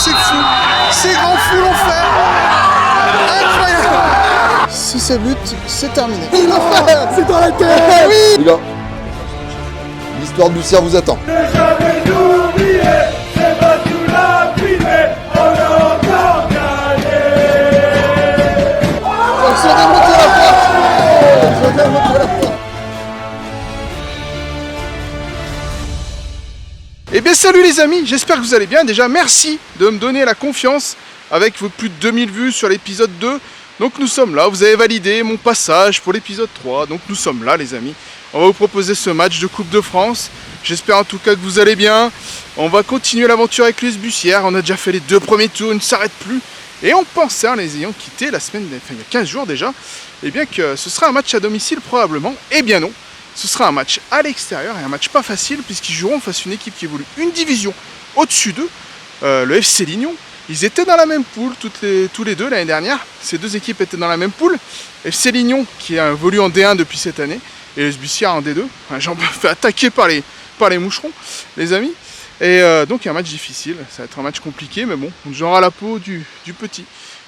c'est fou. Ces grands fous l'ont fait. Incroyable. Si ça bute, c'est terminé. Il l'a fait. C'est dans la tête. Oui. Les gars, l'histoire de Bussière vous attend. Eh bien salut les amis, j'espère que vous allez bien. Déjà merci de me donner la confiance avec vos plus de 2000 vues sur l'épisode 2. Donc nous sommes là, vous avez validé mon passage pour l'épisode 3. Donc nous sommes là les amis. On va vous proposer ce match de Coupe de France. J'espère en tout cas que vous allez bien. On va continuer l'aventure avec l'US Bussière. On a déjà fait les 2 premiers tours, on ne s'arrête plus. Et on pensait en les ayant quittés la semaine, enfin il y a 15 jours déjà, eh bien que ce sera un match à domicile probablement. Eh bien non. Ce sera un match à l'extérieur et un match pas facile puisqu'ils joueront face à une équipe qui évolue une division au-dessus d'eux, le FC Lignon. Ils étaient dans la même poule tous les deux l'année dernière. Ces deux équipes étaient dans la même poule. FC Lignon qui évolue en D1 depuis cette année et l'US Bussière en D2. J'en me fais attaquer par les moucherons, les amis. Et donc un match difficile, ça va être un match compliqué, mais bon, on jouera la peau du petit,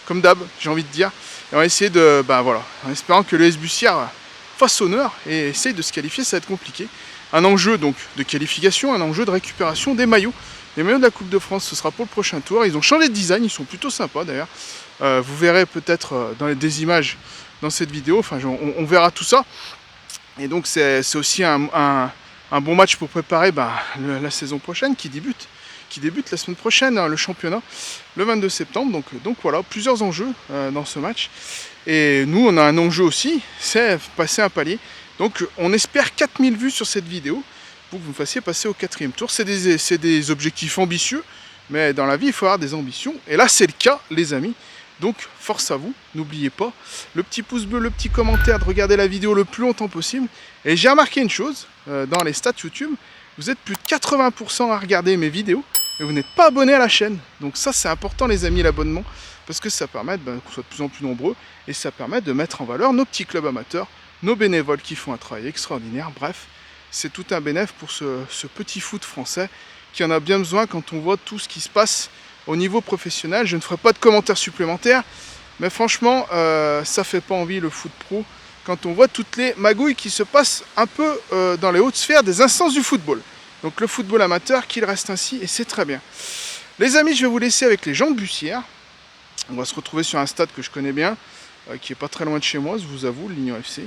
comme d'hab, j'ai envie de dire. Et on va essayer de, voilà, en espérant que l'US Bussière fasse honneur et essaye de se qualifier, ça va être compliqué. Un enjeu donc de qualification, un enjeu de récupération des maillots. Les maillots de la Coupe de France, ce sera pour le prochain tour. Ils ont changé de design, ils sont plutôt sympas d'ailleurs. Vous verrez peut-être dans des images dans cette vidéo, enfin on verra tout ça. Et donc c'est aussi un bon match pour préparer la saison prochaine qui débute la semaine prochaine, hein, le championnat, le 22 septembre. Donc voilà, plusieurs enjeux dans ce match. Et nous, on a un enjeu aussi, c'est passer un palier. Donc on espère 4000 vues sur cette vidéo pour que vous me fassiez passer au 4e tour. C'est des objectifs ambitieux, mais dans la vie, il faut avoir des ambitions. Et là, c'est le cas, les amis. Donc force à vous, n'oubliez pas le petit pouce bleu, le petit commentaire, de regarder la vidéo le plus longtemps possible. Et j'ai remarqué une chose, dans les stats YouTube, vous êtes plus de 80% à regarder mes vidéos, et vous n'êtes pas abonné à la chaîne. Donc ça c'est important les amis, l'abonnement, parce que ça permet qu'on soit de plus en plus nombreux, et ça permet de mettre en valeur nos petits clubs amateurs, nos bénévoles qui font un travail extraordinaire. Bref, c'est tout un bénéfice pour ce petit foot français, qui en a bien besoin quand on voit tout ce qui se passe au niveau professionnel. Je ne ferai pas de commentaires supplémentaires, mais franchement, ça fait pas envie le foot pro quand on voit toutes les magouilles qui se passent un peu dans les hautes sphères des instances du football. Donc le football amateur, qu'il reste ainsi, et c'est très bien. Les amis, je vais vous laisser avec les gens de Bussière. On va se retrouver sur un stade que je connais bien, qui est pas très loin de chez moi, je vous avoue, le Lignon FC.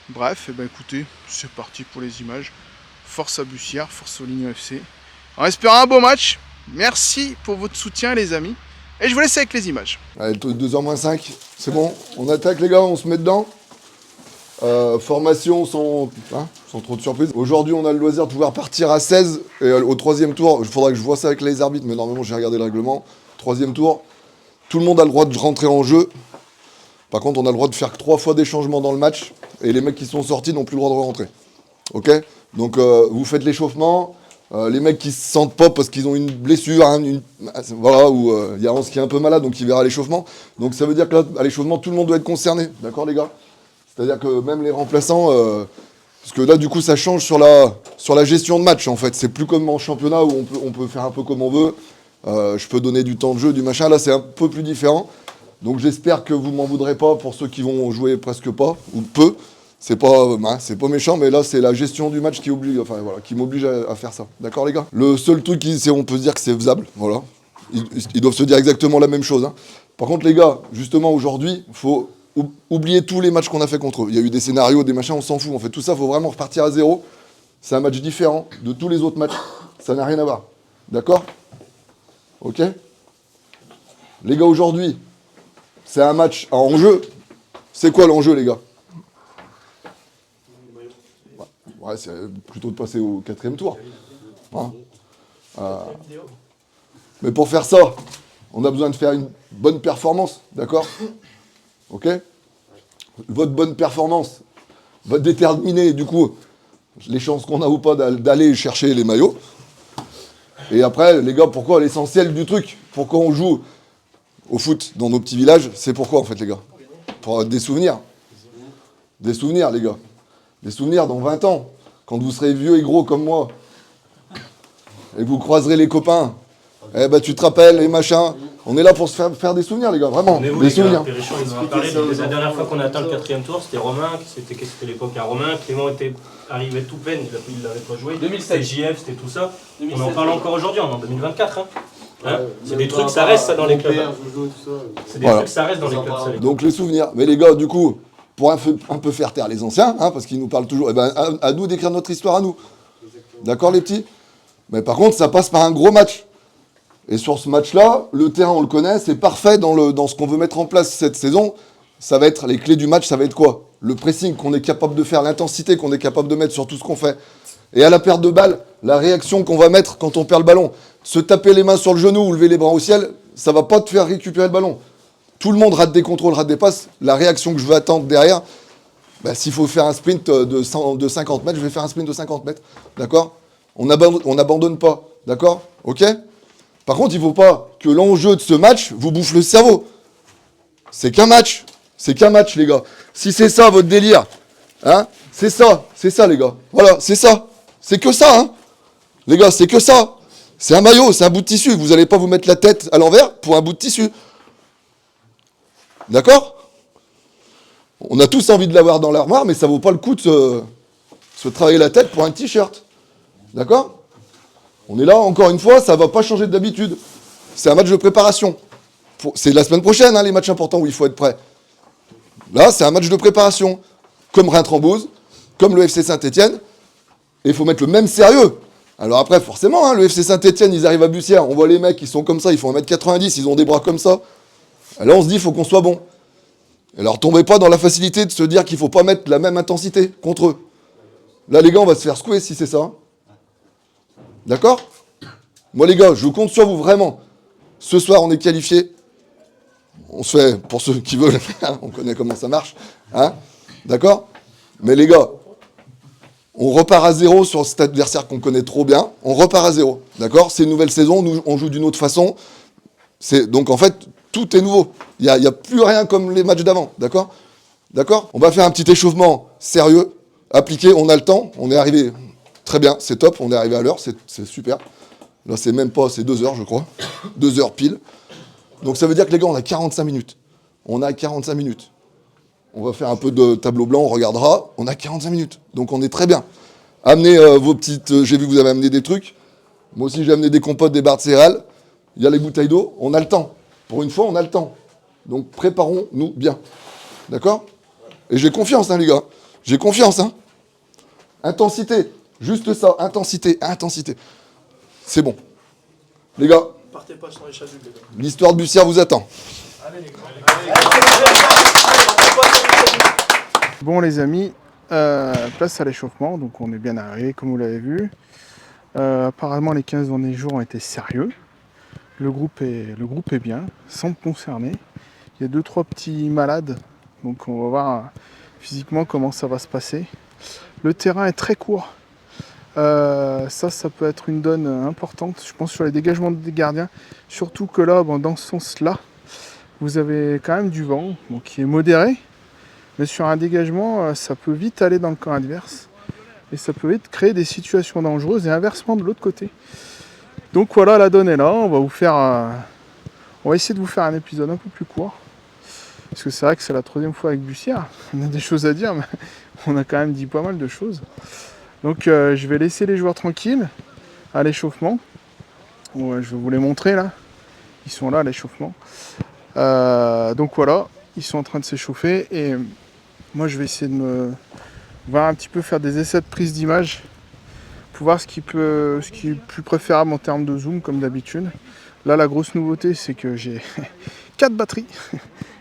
Bref, écoutez, c'est parti pour les images. Force à Bussière, force au Lignon FC. En espérant un beau match. Merci pour votre soutien les amis. Et je vous laisse avec les images. Allez, 2h-5, c'est bon. On attaque les gars, on se met dedans. Formation sans trop de surprises. Aujourd'hui on a le loisir de pouvoir partir à 16. Et au 3e tour, il faudra que je vois ça avec les arbitres, mais normalement j'ai regardé le règlement. 3e tour, tout le monde a le droit de rentrer en jeu. Par contre on a le droit de faire que 3 fois des changements dans le match. Et les mecs qui sont sortis n'ont plus le droit de rentrer. Ok. Donc vous faites l'échauffement. Les mecs qui se sentent pas parce qu'ils ont une blessure, voilà, ou il y a Hans qui est un peu malade, donc il verra l'échauffement. Donc ça veut dire que là, à l'échauffement, tout le monde doit être concerné, d'accord les gars? C'est-à-dire que même les remplaçants, parce que là du coup ça change sur la gestion de match en fait. C'est plus comme en championnat où on peut faire un peu comme on veut. Je peux donner du temps de jeu, du machin. Là c'est un peu plus différent. Donc j'espère que vous m'en voudrez pas pour ceux qui vont jouer presque pas ou peu. C'est pas méchant, mais là, c'est la gestion du match qui m'oblige à faire ça. D'accord, les gars? Le seul truc, on peut se dire que c'est faisable, voilà. Ils doivent se dire exactement la même chose. Hein. Par contre, les gars, justement, aujourd'hui, il faut oublier tous les matchs qu'on a fait contre eux. Il y a eu des scénarios, des machins, on s'en fout. En fait, tout ça, il faut vraiment repartir à zéro. C'est un match différent de tous les autres matchs. Ça n'a rien à voir. D'accord? Ok? Les gars, aujourd'hui, c'est un match à enjeu. C'est quoi l'enjeu, les gars? Ouais, c'est plutôt de passer au 4e tour. Hein, mais pour faire ça, on a besoin de faire une bonne performance, d'accord? Ok? Votre bonne performance va déterminer, du coup, les chances qu'on a ou pas d'aller chercher les maillots. Et après, les gars, pourquoi l'essentiel du truc? Pourquoi on joue au foot dans nos petits villages? C'est pourquoi, en fait, les gars? Pour des souvenirs. Des souvenirs, les gars. Des souvenirs dans 20 ans, quand vous serez vieux et gros comme moi, et que vous croiserez les copains Eh ben tu te rappelles, les machins. On est là pour se faire des souvenirs, les gars, vraiment. Mais où, Des souvenirs. Péréchon, il nous a parlé la dernière fois qu'on a atteint le 4e tour, c'était Romain, c'était l'époque à Romain. Clément était arrivé tout plein, il l'avait pas joué. 2007. C'était JF, c'était tout ça. 2007. On en parle encore aujourd'hui, on est en 2024. C'est des trucs, ça reste ça dans les clubs. C'est des trucs, ça reste dans les clubs. Ça, Donc les souvenirs. Mais les gars, du coup, pour un peu faire taire les anciens, parce qu'ils nous parlent toujours, eh ben, à nous d'écrire notre histoire à nous. D'accord, les petits? Mais par contre, ça passe par un gros match. Et sur ce match-là, le terrain, on le connaît, c'est parfait dans ce qu'on veut mettre en place cette saison. Ça va être, les clés du match, ça va être quoi? Le pressing qu'on est capable de faire, l'intensité qu'on est capable de mettre sur tout ce qu'on fait. Et à la perte de balle, la réaction qu'on va mettre quand on perd le ballon. Se taper les mains sur le genou ou lever les bras au ciel, ça va pas te faire récupérer le ballon. Tout le monde rate des contrôles, rate des passes. La réaction que je veux attendre derrière, s'il faut faire un sprint de 50 mètres, je vais faire un sprint de 50 mètres. D'accord? On n'abandonne pas. D'accord? Ok? Par contre, il ne faut pas que l'enjeu de ce match vous bouffe le cerveau. C'est qu'un match. C'est qu'un match, les gars. Si c'est ça, votre délire, c'est ça, les gars. Voilà, c'est ça. C'est que ça, Les gars, c'est que ça. C'est un maillot, c'est un bout de tissu. Vous n'allez pas vous mettre la tête à l'envers pour un bout de tissu. D'accord? On a tous envie de l'avoir dans l'armoire, mais ça vaut pas le coup de se travailler la tête pour un t-shirt. D'accord? On est là, encore une fois, ça va pas changer d'habitude. C'est un match de préparation. C'est la semaine prochaine, les matchs importants où il faut être prêt. Là, c'est un match de préparation. Comme Reims-Trambouze, comme le FC Saint-Etienne. Et il faut mettre le même sérieux. Alors après, forcément, le FC Saint-Etienne, ils arrivent à Bussière, on voit les mecs, ils sont comme ça, ils font 1m90, ils ont des bras comme ça. Et là, on se dit, il faut qu'on soit bon. Et alors, tombez pas dans la facilité de se dire qu'il faut pas mettre la même intensité contre eux. Là, les gars, on va se faire secouer si c'est ça. D'accord? Moi, les gars, je compte sur vous, vraiment. Ce soir, on est qualifiés. On se fait, pour ceux qui veulent, on connaît comment ça marche. D'accord? Mais les gars, on repart à zéro sur cet adversaire qu'on connaît trop bien. On repart à zéro. D'accord? C'est une nouvelle saison, nous, on joue d'une autre façon. Donc, en fait, tout est nouveau. Il n'y a plus rien comme les matchs d'avant. D'accord? D'accord? On va faire un petit échauffement sérieux, appliqué, on a le temps. On est arrivé très bien, c'est top, on est arrivé à l'heure, c'est super. Là, c'est même pas, c'est 2 heures, je crois. 2 heures pile. Donc, ça veut dire que les gars, on a 45 minutes. On a 45 minutes. On va faire un peu de tableau blanc, on regardera. On a 45 minutes. Donc, on est très bien. Amenez vos petites... j'ai vu que vous avez amené des trucs. Moi aussi, j'ai amené des compotes, des barres de céréales. Il y a les bouteilles d'eau. On a le temps. Pour une fois, on a le temps. Donc, préparons-nous bien. D'accord? Et j'ai confiance, les gars. J'ai confiance, Intensité. Juste ça. Intensité. Intensité. C'est bon. Les gars. Partez pas sur les chasubles, les gars. L'histoire de Bussière vous attend. Allez, les gars. Bon, les amis, place à l'échauffement. Donc, on est bien arrivé, comme vous l'avez vu. Apparemment, les 15 derniers jours ont été sérieux. Le groupe est bien, sans me concerner. Il y a 2-3 petits malades. Donc, on va voir physiquement comment ça va se passer. Le terrain est très court. Ça peut être une donne importante, je pense, sur les dégagements des gardiens. Surtout que là, dans ce sens-là, vous avez quand même du vent, qui est modéré. Mais sur un dégagement, ça peut vite aller dans le camp adverse. Et ça peut vite créer des situations dangereuses et inversement de l'autre côté. Donc voilà, la donne est là. On va essayer de vous faire un épisode un peu plus court. Parce que c'est vrai que c'est la 3e fois avec Bussière. On a des choses à dire, mais on a quand même dit pas mal de choses. Donc je vais laisser les joueurs tranquilles à l'échauffement. Je vais vous les montrer là. Ils sont là à l'échauffement. Donc voilà, ils sont en train de s'échauffer. Et moi je vais essayer de me voir un petit peu faire des essais de prise d'image. Pour voir ce qui est plus préférable en termes de zoom comme d'habitude. Là la grosse nouveauté c'est que j'ai 4 batteries.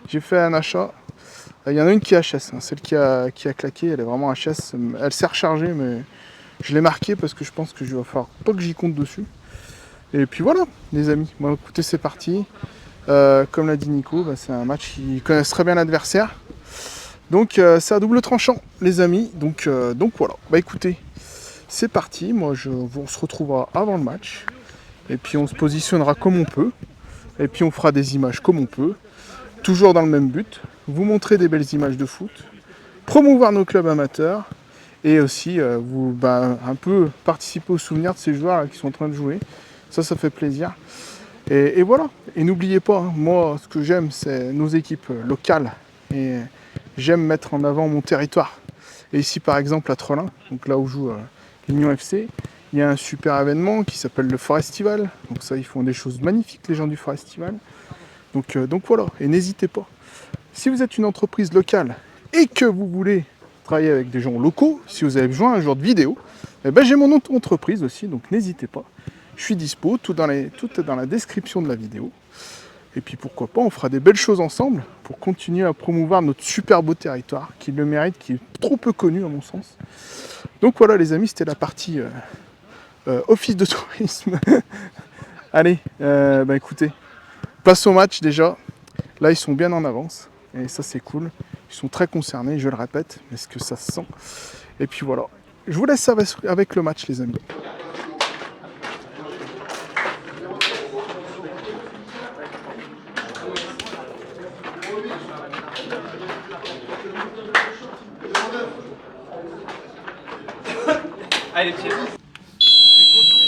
J'ai fait un achat. Il y en a une qui est HS, celle qui a claqué, elle est vraiment HS. Elle s'est rechargée, mais je l'ai marquée parce que je pense que je vais falloir pas que j'y compte dessus. Et puis voilà, les amis. Bon, écoutez, c'est parti. Comme l'a dit Nico, c'est un match qui connaissent très bien l'adversaire. Donc c'est à double tranchant, les amis. Donc voilà. Écoutez, c'est parti. On se retrouvera avant le match. Et puis on se positionnera comme on peut. Et puis on fera des images comme on peut. Toujours dans le même but, vous montrer des belles images de foot, promouvoir nos clubs amateurs et aussi un peu participer aux souvenirs de ces joueurs là, qui sont en train de jouer. Ça fait plaisir. Et voilà. Et n'oubliez pas, hein, moi, ce que j'aime, c'est nos équipes locales. Et j'aime mettre en avant mon territoire. Et ici, par exemple, à Trelin, donc là où joue l'Union FC, il y a un super événement qui s'appelle le Forestival. Donc ça, ils font des choses magnifiques, les gens du Forestival. Donc voilà. Et n'hésitez pas. Si vous êtes une entreprise locale et que vous voulez travailler avec des gens locaux, si vous avez besoin un jour de vidéo, eh ben, j'ai mon entreprise aussi, donc n'hésitez pas. Je suis dispo, tout est dans la description de la vidéo. Et puis pourquoi pas, on fera des belles choses ensemble pour continuer à promouvoir notre super beau territoire, qui le mérite, qui est trop peu connu à mon sens. Donc voilà les amis, c'était la partie office de tourisme. Allez, écoutez, place au match déjà. Là ils sont bien en avance, et ça c'est cool. Ils sont très concernés, je le répète, mais ce que ça se sent. Et puis voilà, je vous laisse avec le match les amis. Allez, pieds.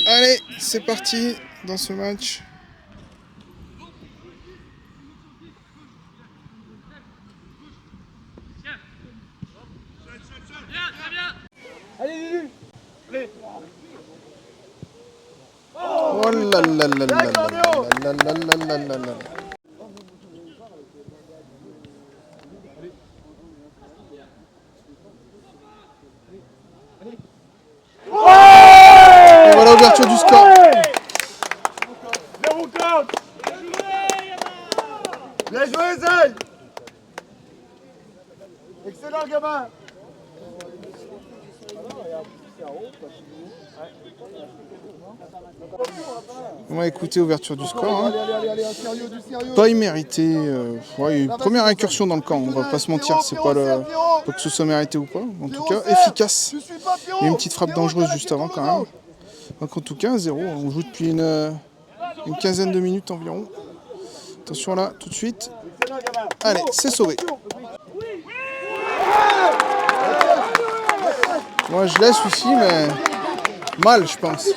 Allez, c'est parti dans ce match. Allez Lulu. Allez. Oh là là là là là là là là là là. Et voilà l'ouverture du score. Bien joué Zay. Excellent gamin. On va écouter ouverture du score. Hein. Allez, un sérieux, du sérieux. Pas immérité. Première incursion dans le camp, on va pas se mentir. C'est pas que ce soit mérité ou pas. En tout cas, efficace. Il y a une petite frappe dangereuse juste avant quand même. Donc en tout cas, 0. On joue depuis une quinzaine de minutes environ. Attention là, tout de suite. Allez, c'est sauvé. Moi je laisse aussi, mais mal je pense.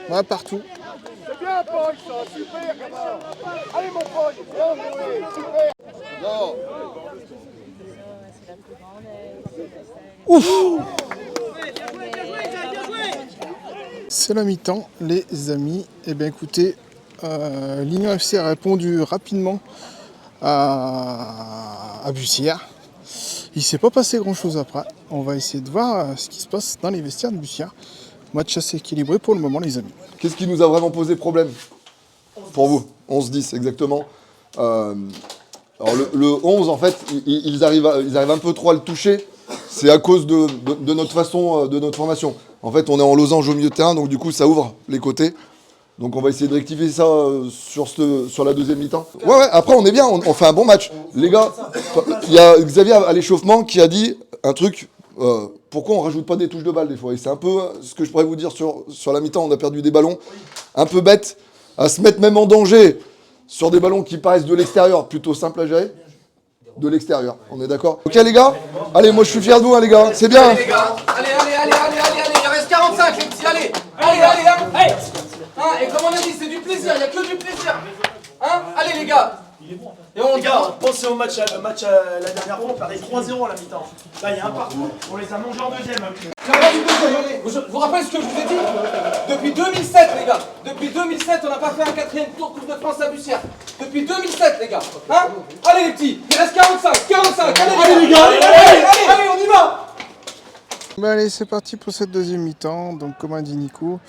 Ouais, partout. C'est bien Paul, ça, super gamin. Allez mon Paul, bien joué, super. Non. Ouf! C'est la mi-temps, les amis. Eh bien écoutez, l'Union FC a répondu rapidement à Bussière. Il ne s'est pas passé grand chose après. On va essayer de voir ce qui se passe dans les vestiaires de Bussière. Match assez équilibré pour le moment les amis. Qu'est-ce qui nous a vraiment posé problème pour vous? 11-10 exactement. Alors le 11 en fait, ils arrivent un peu trop à le toucher. C'est à cause de notre façon, de notre formation. En fait, on est en losange au milieu de terrain, donc du coup, ça ouvre les côtés. Donc on va essayer de rectifier ça sur la deuxième mi-temps. Ouais, après on est bien, on fait un bon match. Les gars, il y a Xavier à l'échauffement qui a dit un truc, pourquoi on rajoute pas des touches de balle des fois? Et c'est un peu ce que je pourrais vous dire sur la mi-temps, on a perdu des ballons un peu bêtes, à se mettre même en danger sur des ballons qui paraissent de l'extérieur, plutôt simple à gérer. De l'extérieur, on est d'accord? Ok les gars? Allez, moi je suis fier de vous hein, les gars, c'est bien. Allez les gars, allez, il reste 45 les petits, allez, hein. Et comme on a dit, c'est du plaisir, il n'y a que du plaisir. Hein? Allez les gars. Et on Les gars, pensez au match la dernière fois, on perdait 3-0 à la mi-temps. Là, il y a un partout, on les a mangés en deuxième. Je vous rappelle ce que je vous ai dit? Depuis 2007 les gars, depuis 2007 on n'a pas fait un quatrième tour Coupe de France à Bussière. Depuis 2007 les gars, hein? Allez les petits, il reste 45, allez les gars, allez, on y va. Allez, c'est parti pour cette deuxième mi-temps. Donc comme a dit Nico,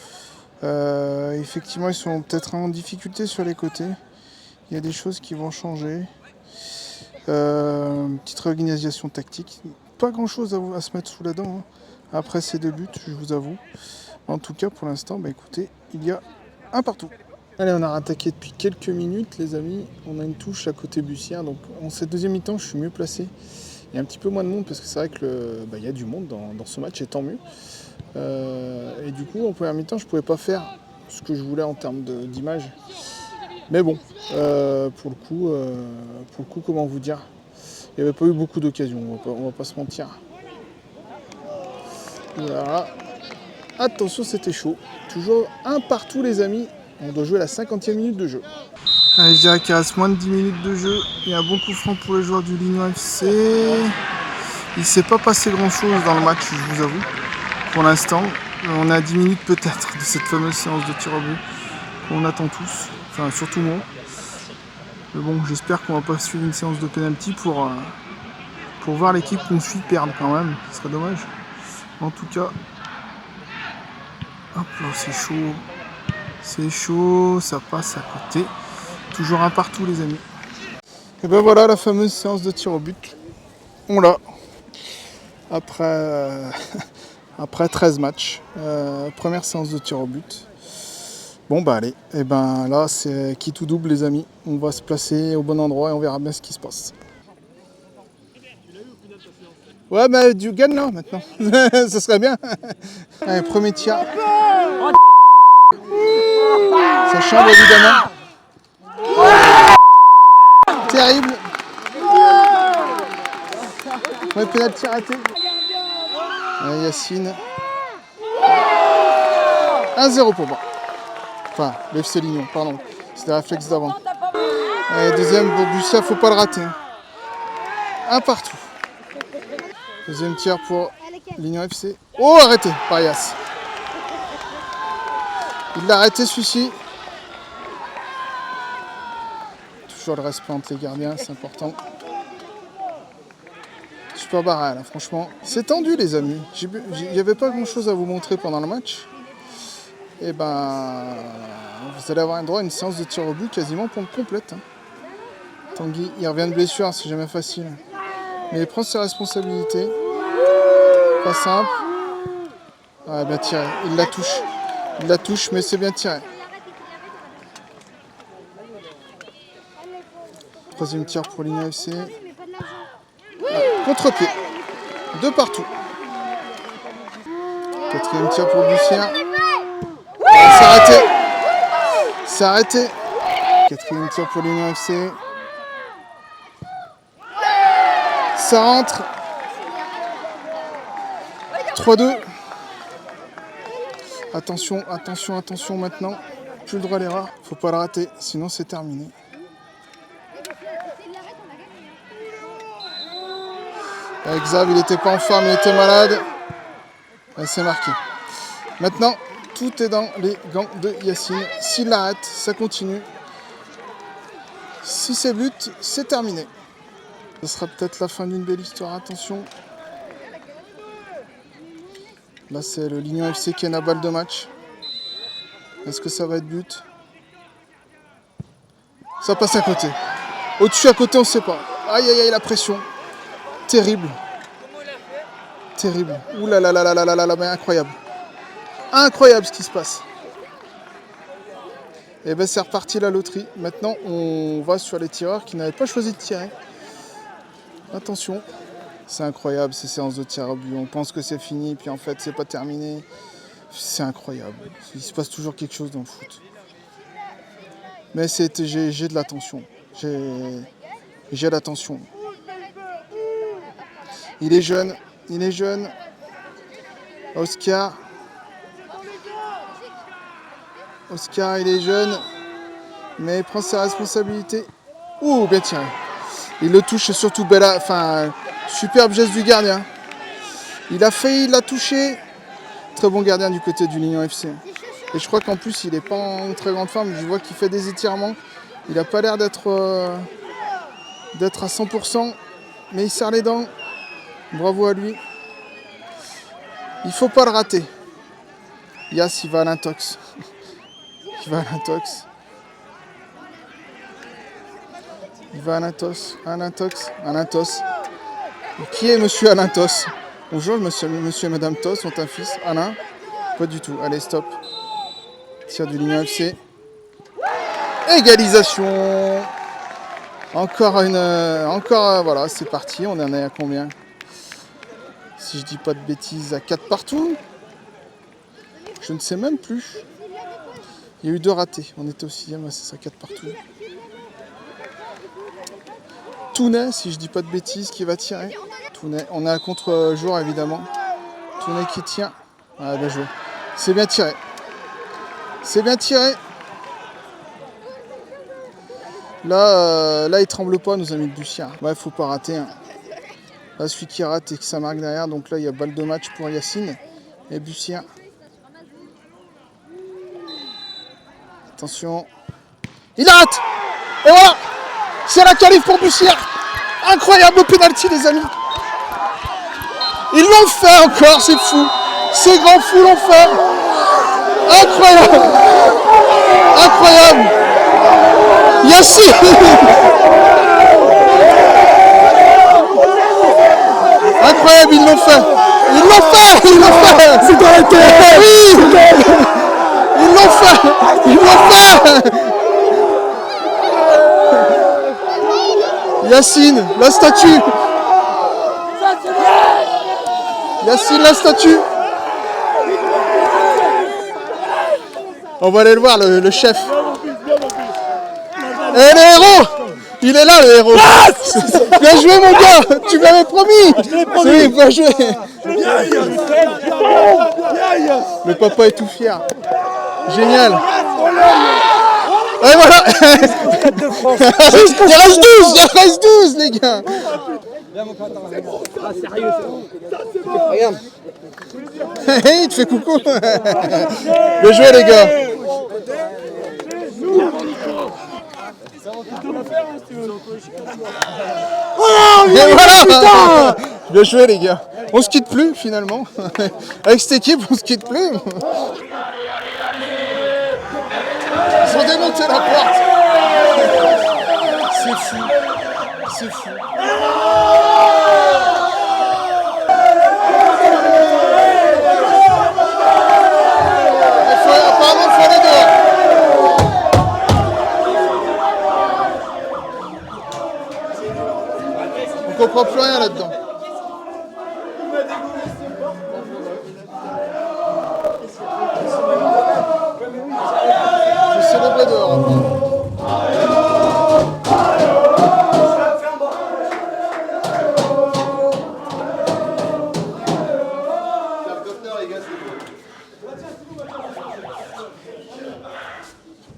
effectivement ils sont peut-être en difficulté sur les côtés. Il y a des choses qui vont changer. Petite réorganisation tactique. Pas grand-chose à se mettre sous la dent. Hein. Après ces deux buts, je vous avoue. En tout cas, pour l'instant, écoutez, il y a un partout. Allez, on a rattaqué depuis quelques minutes, les amis. On a une touche à côté Bussière. Donc en cette deuxième mi-temps, je suis mieux placé. Il y a un petit peu moins de monde parce que c'est vrai que il y a du monde dans ce match, et tant mieux. Et du coup, en première mi-temps, je ne pouvais pas faire ce que je voulais en termes d'image. Mais bon, pour le coup, comment vous dire, il n'y avait pas eu beaucoup d'occasions, on va pas se mentir. Voilà. Attention, c'était chaud. Toujours un partout, les amis. On doit jouer la 50e minute de jeu. Allez, je dirais qu'il reste moins de 10 minutes de jeu. Il y a un bon coup franc pour les joueurs du Lignon FC. Il ne s'est pas passé grand-chose dans le match, je vous avoue. Pour l'instant, on est à 10 minutes peut-être de cette fameuse séance de tir au but qu'on attend tous. Enfin, surtout moi. Mais bon, j'espère qu'on va pas suivre une séance de penalty pour voir l'équipe qu'on suit perdre quand même. Ce serait dommage. En tout cas, hop là, c'est chaud. C'est chaud, ça passe à côté. Toujours un partout, les amis. Et ben voilà la fameuse séance de tir au but. On l'a. Après 13 matchs. Première séance de tir au but. Bon bah allez, et ben là c'est qui tout double, les amis. On va se placer au bon endroit et on verra bien ce qui se passe. Ouais, mais du gagne là maintenant. Ça serait bien. Allez, premier tir. Ça chambre évidemment. Terrible. Ouais, pénalty raté. Allez, Yacine. 1-0 pour moi. Enfin, l'FC Lignon, pardon. C'est des réflexes d'avant. Allez, deuxième pour Bussia, faut pas le rater. Un partout. Deuxième tir pour Lignon FC. Oh, arrêté par Yass. Il l'a arrêté celui-ci. Toujours le respect entre les gardiens, c'est important. Super barrage là, franchement. C'est tendu, les amis. Il n'y avait pas grand-chose à vous montrer pendant le match. Et ben, vous allez avoir un droit à une séance de tir au but quasiment complète. Tanguy, il revient de blessure, c'est jamais facile. Mais il prend ses responsabilités. Pas simple. Ah, bien tiré. Il la touche. Il la touche, mais c'est bien tiré. Troisième tir pour Lignon FC. Contre-pied. 2 partout. Quatrième tir pour Bussière. C'est arrêté. C'est arrêté. Quatrième tir pour Lignon FC. Ça rentre. 3-2. Attention, attention, attention maintenant. Plus le droit à l'erreur. Faut pas le rater, sinon c'est terminé. Xav, il n'était pas en forme, il était malade. Et c'est marqué. Maintenant, tout est dans les gants de Yacine. S'il l'arrête, ça continue. Si c'est but, c'est terminé. Ce sera peut-être la fin d'une belle histoire. Attention. Là, c'est le Lignon FC qui a la balle de match. Est-ce que ça va être but? Ça passe à côté. Au-dessus, à côté, on ne sait pas. Aïe, aïe, aïe, la pression. Terrible. Terrible. Ouh là là là là là là là, mais incroyable. Incroyable ce qui se passe. Et bien c'est reparti la loterie. Maintenant on va sur les tireurs qui n'avaient pas choisi de tirer. Attention. C'est incroyable ces séances de tir au but. On pense que c'est fini, puis en fait c'est pas terminé. C'est incroyable. Il se passe toujours quelque chose dans le foot. Mais j'ai de l'attention. J'ai l'attention. Il est jeune. Il est jeune. Oscar. Oscar, il est jeune. Mais il prend ses responsabilités. Ouh, bien tiré. Il le touche, surtout Bella. Enfin, superbe geste du gardien. Il a failli la toucher. Très bon gardien du côté du Lignon FC. Et je crois qu'en plus, il n'est pas en très grande forme. Je vois qu'il fait des étirements. Il n'a pas l'air d'être à 100%. Mais il serre les dents. Bravo à lui. Il faut pas le rater. Yass, il va à l'intox. Il va à l'intox. Il va à l'intox. À l'intox. À l'intox. Qui est monsieur Alain Tos? Bonjour, monsieur et madame Tos ont un fils. Alain? Pas du tout. Allez, stop. Tir du Lignon FC. Égalisation. Encore voilà, c'est parti. On en est à combien? Si je dis pas de bêtises, à 4 partout. Je ne sais même plus. Il y a eu 2 ratés. On était au 6e, c'est ça, 4 partout. Tounet, si je dis pas de bêtises, qui va tirer. Tounet. On est à contre-jour évidemment. Tourné qui tient. Ah, bien joué. C'est bien tiré. C'est bien tiré. Là, il tremble pas, nos amis de Bussière. Ouais, faut pas rater. Hein. Là, celui qui rate et que ça marque derrière. Donc là, il y a balle de match pour Yacine et Bussière. Attention. Il rate. Et voilà. C'est la qualif pour Bussière. Incroyable pénalty, les amis. Ils l'ont fait encore, c'est fou. Ces grands fous l'ont fait. Incroyable. Incroyable. Yacine. Incroyable, ils l'ont fait. Ils l'ont fait. Ils l'ont fait. C'est dans la tête. Oui. Ils l'ont fait. Ils l'ont fait. Yacine, la statue. Yacine, la statue. On va aller le voir, le chef. Et le héros. Il est là, le héros. Bien joué, mon gars. Tu m'avais promis. Oui, bien joué. Le papa est tout fier. Génial. Et voilà. Il reste 12, les gars. Regarde. Il te fait coucou. Bien joué, les gars. Et voilà. Bien joué, les gars. On se quitte plus, finalement. Avec cette équipe, on se quitte plus. Ils ont démonté la porte. C'est fou. C'est fou. Apparemment, il faut aller dehors. On comprend plus rien là-dedans. Je vais célébrer dehors. Apparemment.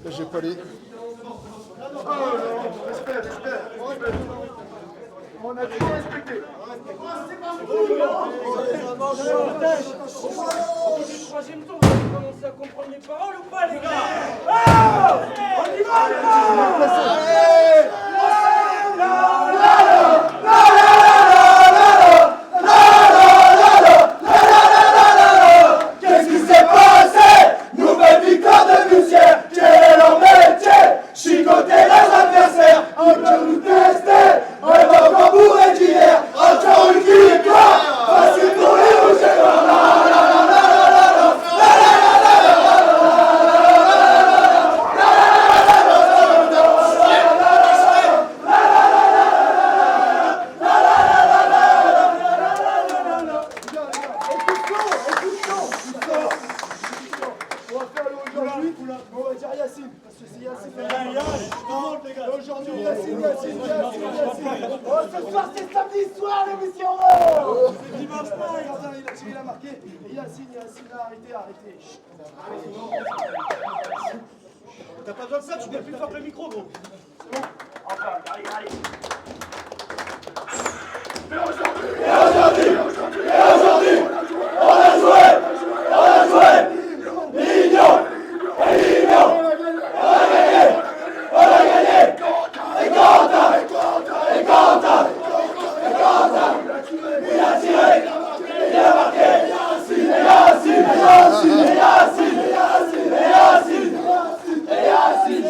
Là, j'ai pas les... On a tout respecté. Troisième tour, vous allez commencer à comprendre mes paroles ou pas, les gars? Ah, on y va, les gars! Qu'est-ce qui s'est passé? Nouvelle victoire de Bussière. Quel est leur métier? Chicoter les adversaires. Encore nous tester. On est encore bourré d'hier. Encore une victoire. Facile pour les rouges et noirs. On va faire le aujourd'hui. On va dire Yacine. Parce que c'est Yacine. Aujourd'hui, Yacine. Oh, ce soir, c'est samedi soir, l'émission. C'est dimanche soir. Il a tiré, il a marqué. Et Yacine, arrêtez. Chut. T'as pas besoin de ça, tu dois plus fort que le micro, gros. C'est bon. Enfin, allez. Et aujourd'hui, on a joué. Mignon. On a gagné. Et Quentin. Il a tiré. Il a marqué. Et Yacine.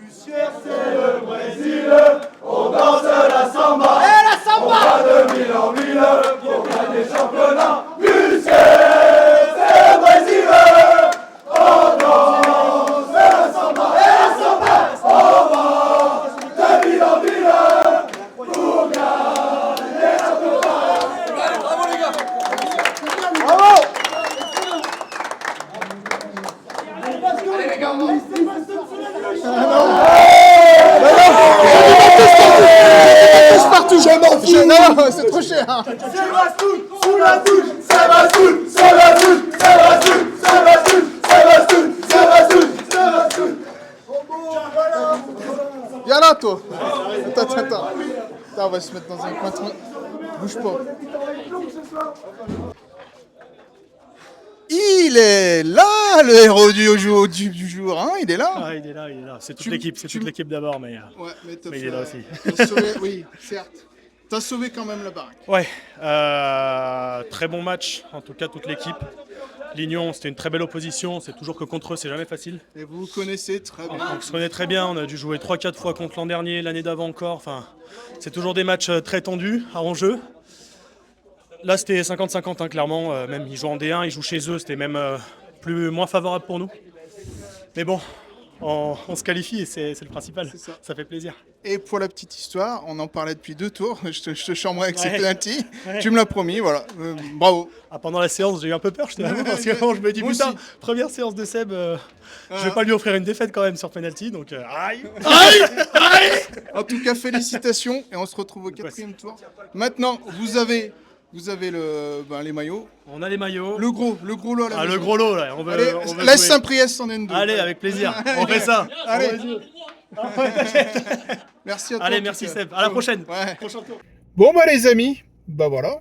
Bussière, c'est le Brésil, on danse la samba. Et la samba. On va de ville en ville pour gagner le championnat. Bussière, c'est le Brésil, on danse la samba. Et la samba. On va de ville en ville pour gagner le championnat. Allez, bravo les gars. Bravo. Allez les gars, on va. Partout, je m'en fous. Non, c'est trop cher. Sébastien, sous la douche, Sébastien, Sébastien, Sébastien, Sébastien, Sébastien, Sébastien, Sébastien. Viens là, toi. Attends. Attends, on va se mettre dans un coin. Bouge pas. Il est là, le héros du jour, hein, il est là. Ah, il est là. C'est toute l'équipe, d'abord, mais Ouais, mais il est là aussi. T'as sauvé, oui, certes. T'as sauvé quand même la baraque. ouais, très bon match, en tout cas toute l'équipe. Lignon, c'était une très belle opposition, c'est toujours que contre eux, c'est jamais facile. Et vous vous connaissez très bien. On se connaît très bien, on a dû jouer 3-4 fois contre l'an dernier, l'année d'avant encore. Enfin, c'est toujours des matchs très tendus, à enjeu. Là, c'était 50-50, hein, clairement. Même ils jouent en D1, ils jouent chez eux, c'était même moins favorable pour nous. Mais bon, on se qualifie et c'est le principal. C'est ça. Ça fait plaisir. Et pour la petite histoire, on en parlait depuis 2 tours. Je te chambrais avec ces Ouais. penalties. Ouais. Tu me l'as promis, voilà. Bravo. Ah, pendant la séance, j'ai eu un peu peur, je te l'avoue, parce que je me dis, Moi putain, aussi. première séance de Seb, je vais pas lui offrir une défaite quand même sur penalty, donc aïe. En tout cas, félicitations. Et on se retrouve au 4e tour. Maintenant, vous avez les maillots. On a les maillots. Le gros lot à la Ah, le maison. gros lot, là, on veut, Allez, on veut laisse jouer. Saint-Priest en N2. Allez, avec plaisir, on fait ça. Allez. On va jouer. Merci à toi. Allez, en merci tout cas. Seb, à la prochaine. Ouais. Prochain tour. Bon bah les amis, bah voilà.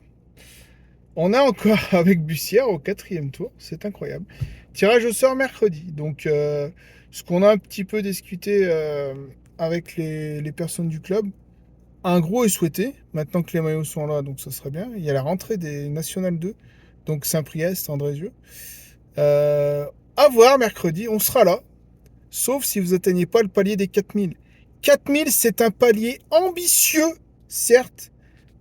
On a encore avec Bussière au 4e tour, c'est incroyable. Tirage au sort mercredi. Donc ce qu'on a un petit peu discuté avec les personnes du club, un gros est souhaité, maintenant que les maillots sont là, donc ça serait bien. Il y a la rentrée des National 2, donc Saint-Priest, Andrézieux. À voir mercredi, on sera là. Sauf si vous atteignez pas le palier des 4000. 4000, c'est un palier ambitieux, certes,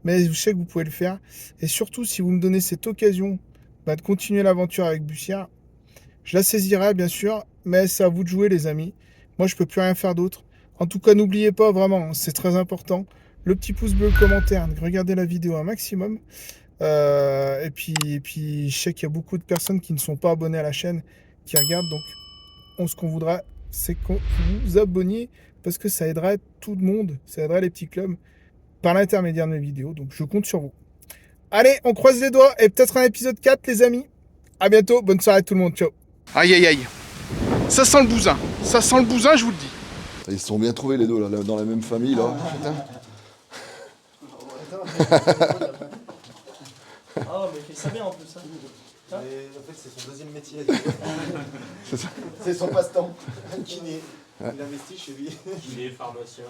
mais je sais que vous pouvez le faire. Et surtout, si vous me donnez cette occasion de continuer l'aventure avec Bussière, je la saisirai, bien sûr, mais c'est à vous de jouer, les amis. Moi, je peux plus rien faire d'autre. En tout cas, n'oubliez pas, vraiment, c'est très important, le petit pouce bleu, le commentaire, regardez la vidéo un maximum. Et puis, je sais qu'il y a beaucoup de personnes qui ne sont pas abonnées à la chaîne, qui regardent, donc ce qu'on voudra, c'est que vous vous abonniez, parce que ça aiderait tout le monde, ça aiderait les petits clubs, par l'intermédiaire de mes vidéos, donc je compte sur vous. Allez, on croise les doigts, et peut-être un épisode 4, les amis. À bientôt, bonne soirée à tout le monde, ciao. Aïe aïe aïe, ça sent le bousin, je vous le dis. Ils se sont bien trouvés les deux là, dans la même famille là. Ah, mais il fait ça bien en plus. Hein. En fait, c'est son deuxième métier. C'est ça. C'est son passe-temps. Kiné. Il investit chez lui. Il est pharmacien.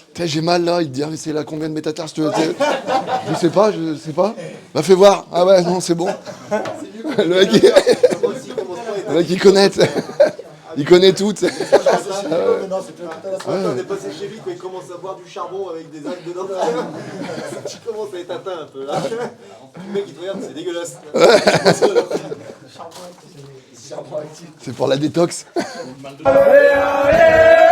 Putain, j'ai mal là, il te dit, ah, mais c'est là combien de métatarses je sais pas. Bah fais voir. Ah ouais, non, c'est bon. Le mec, le mec il connaît. Il connaît tout. Non, c'est plus on est passé chez lui quand il commence à boire du charbon avec des algues dedans. Tu commences à être atteint un peu là. Le mec il te regarde, c'est dégueulasse. C'est pour la détox. Allez, allez,